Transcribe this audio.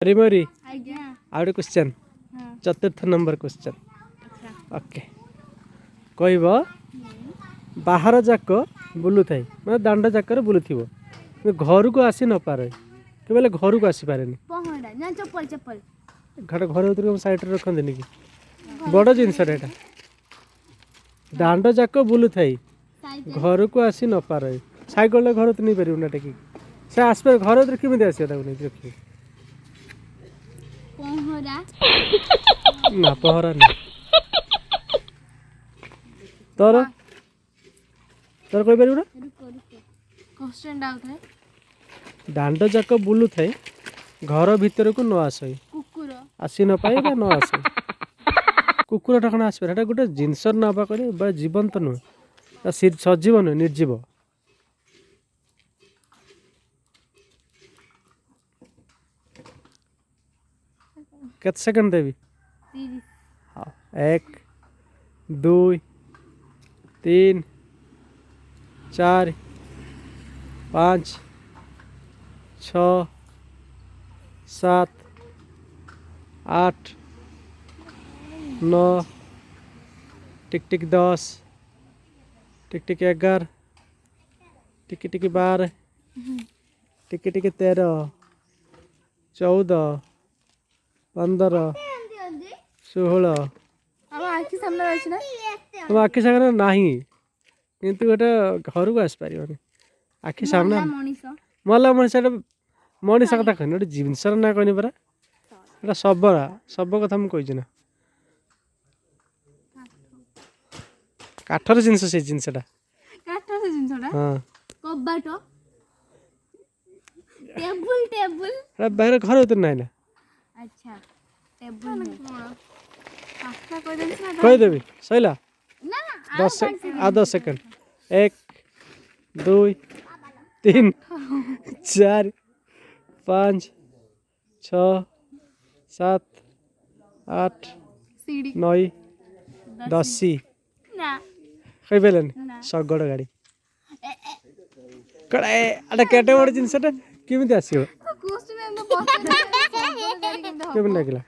रिमोरी आज्ञा out question हां चतुर्थ नंबर क्वेश्चन अच्छा ओके कहब बाहर जाक बुलू थाई मैं दांड जाक बुलूथिबो घर को आसी न पारे केवल घर को आसी पारे पहड़ा ना चप्पल चप्पल घर भीतर साइड रखते कि बड़ जिनसटा एटा दांड जाक बुलू थाई साइकेल घर को आसी न पारे साइकेल घर तो नहीं पार ना टेक से आसपार घर भीतर केमी आस रखिए पहड़ा ना पहरा नहीं तोर तोर कह पार रुको रुको क्वेश्चन डाउट है दांड जाक बुलू थाई घर भीतर को न आस कुकुर आसी न पाए न आस कुकुरटा कौन आसपार एटा गोटे जिनस नापा कर जीवंत नुहे सजीव नुहे निर्जीव केते सेकंड देवी 30 हाँ 1 2 3 4 5 6 7 8 9 टिक टिक 10 टिक टिक 11 टिक टिक 12 टिक टिक 13 14 15 16 अब आखि सामने अछि ना तुम आखि सामने नहीं किंतु गोटे घर को आसपार आखि सामने मनीष मल्ला मनीष मनीष कथा कहनी गोटे जिनसर ना कहनी परा एटा शबरा शब कथा मुझे कही ना काठर जिनस से जिनसटा काठर से जिंसडा हाँ कबाट टेबल टेबल एटा बाहर घर भीतर ना अच्छा टेबल पास्ता कोइ देन ना कहीदेवी सैला ना 10 सेकंड 1 2 3 4 5 6 7 8 सीढ़ी 9 10 ना कही पारे शगड़ गाड़ी कड़ा एटा केटे बड़ जिनसटा केमी आसो क्वेश्चन एंड द केमी लगे